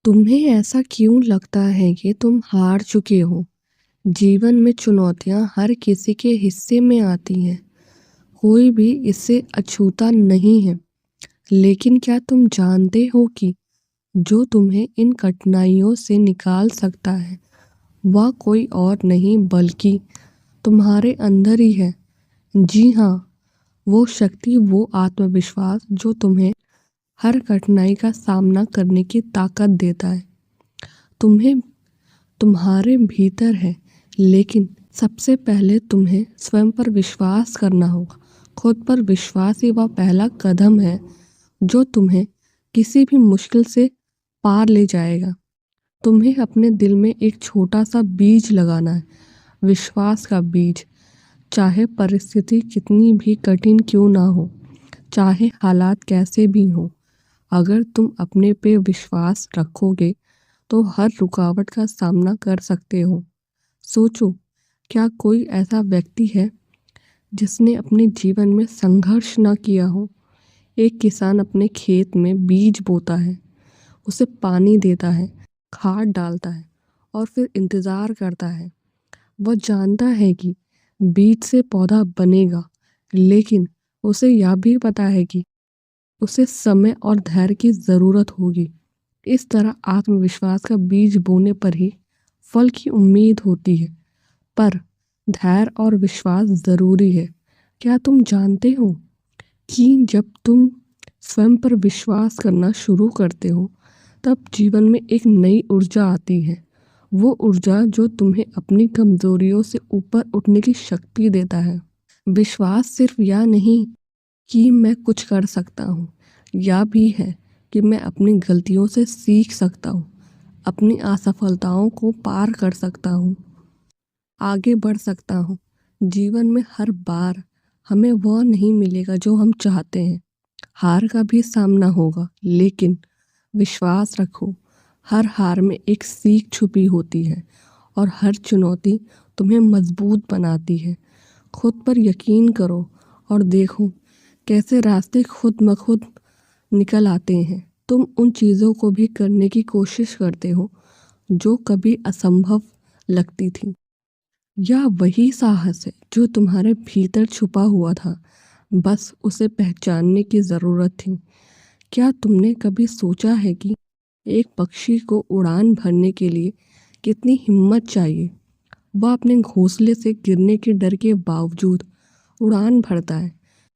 तुम्हें ऐसा क्यों लगता है कि तुम हार चुके हो? जीवन में चुनौतियां हर किसी के हिस्से में आती हैं। कोई भी इससे अछूता नहीं है। लेकिन क्या तुम जानते हो कि जो तुम्हें इन कठिनाइयों से निकाल सकता है, वह कोई और नहीं बल्कि तुम्हारे अंदर ही है। जी हाँ, वो शक्ति, वो आत्मविश्वास जो तुम्हें हर कठिनाई का सामना करने की ताकत देता है। तुम्हें तुम्हारे भीतर है, लेकिन सबसे पहले तुम्हें स्वयं पर विश्वास करना होगा। खुद पर विश्वास ही वह पहला कदम है जो तुम्हें किसी भी मुश्किल से पार ले जाएगा। तुम्हें अपने दिल में एक छोटा सा बीज लगाना है, विश्वास का बीज। चाहे परिस्थिति कितनी भी कठिन क्यों ना हो, चाहे हालात कैसे भी हों, अगर तुम अपने पे विश्वास रखोगे तो हर रुकावट का सामना कर सकते हो। सोचो, क्या कोई ऐसा व्यक्ति है जिसने अपने जीवन में संघर्ष ना किया हो? एक किसान अपने खेत में बीज बोता है, उसे पानी देता है, खाद डालता है और फिर इंतज़ार करता है। वह जानता है कि बीज से पौधा बनेगा, लेकिन उसे यह भी पता है कि उसे समय और धैर्य की ज़रूरत होगी। इस तरह आत्मविश्वास का बीज बोने पर ही फल की उम्मीद होती है, पर धैर्य और विश्वास ज़रूरी है। क्या तुम जानते हो कि जब तुम स्वयं पर विश्वास करना शुरू करते हो, तब जीवन में एक नई ऊर्जा आती है। वो ऊर्जा जो तुम्हें अपनी कमज़ोरियों से ऊपर उठने की शक्ति देता है। विश्वास सिर्फ यह नहीं कि मैं कुछ कर सकता हूँ, यह भी है कि मैं अपनी गलतियों से सीख सकता हूँ, अपनी असफलताओं को पार कर सकता हूँ, आगे बढ़ सकता हूँ। जीवन में हर बार हमें वह नहीं मिलेगा जो हम चाहते हैं। हार का भी सामना होगा, लेकिन विश्वास रखो, हर हार में एक सीख छुपी होती है और हर चुनौती तुम्हें मजबूत बनाती है। खुद पर यकीन करो और देखो कैसे रास्ते खुद ब खुद निकल आते हैं। तुम उन चीज़ों को भी करने की कोशिश करते हो जो कभी असंभव लगती थी। यह वही साहस है जो तुम्हारे भीतर छुपा हुआ था, बस उसे पहचानने की ज़रूरत थी। क्या तुमने कभी सोचा है कि एक पक्षी को उड़ान भरने के लिए कितनी हिम्मत चाहिए? वह अपने घोंसले से गिरने के डर के बावजूद उड़ान भरता है,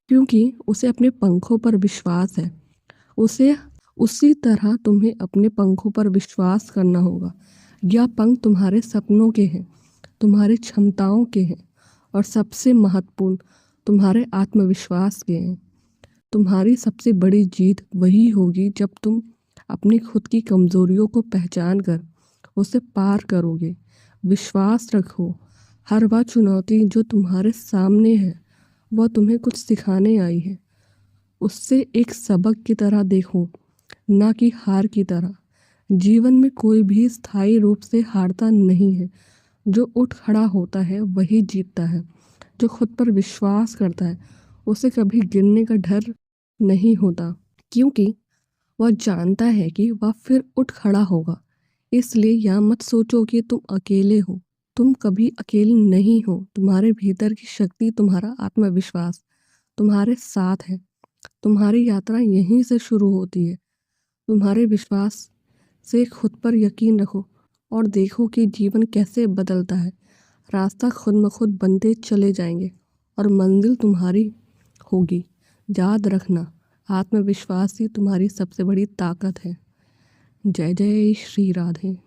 क्योंकि उसे अपने पंखों पर विश्वास है। उसे उसी तरह तुम्हें अपने पंखों पर विश्वास करना होगा। यह पंख तुम्हारे सपनों के हैं, तुम्हारी क्षमताओं के हैं और सबसे महत्वपूर्ण, तुम्हारे आत्मविश्वास के हैं। तुम्हारी सबसे बड़ी जीत वही होगी जब तुम अपनी खुद की कमज़ोरियों को पहचान कर उसे पार करोगे। विश्वास रखो, हर वह चुनौती जो तुम्हारे सामने है, वह तुम्हें कुछ सिखाने आई है। उससे एक सबक की तरह देखो, ना कि हार की तरह। जीवन में कोई भी स्थायी रूप से हारता नहीं है। जो उठ खड़ा होता है वही जीतता है। जो खुद पर विश्वास करता है उसे कभी गिरने का डर नहीं होता, क्योंकि वह जानता है कि वह फिर उठ खड़ा होगा। इसलिए यह मत सोचो कि तुम अकेले हो। तुम कभी अकेले नहीं हो। तुम्हारे भीतर की शक्ति, तुम्हारा आत्मविश्वास तुम्हारे साथ है। तुम्हारी यात्रा यहीं से शुरू होती है। तुम्हारे विश्वास से खुद पर यकीन रखो और देखो कि जीवन कैसे बदलता है। रास्ता खुद ब खुद बनते चले जाएंगे और मंजिल तुम्हारी होगी। याद रखना, आत्मविश्वास ही तुम्हारी सबसे बड़ी ताकत है। जय जय श्री राधे।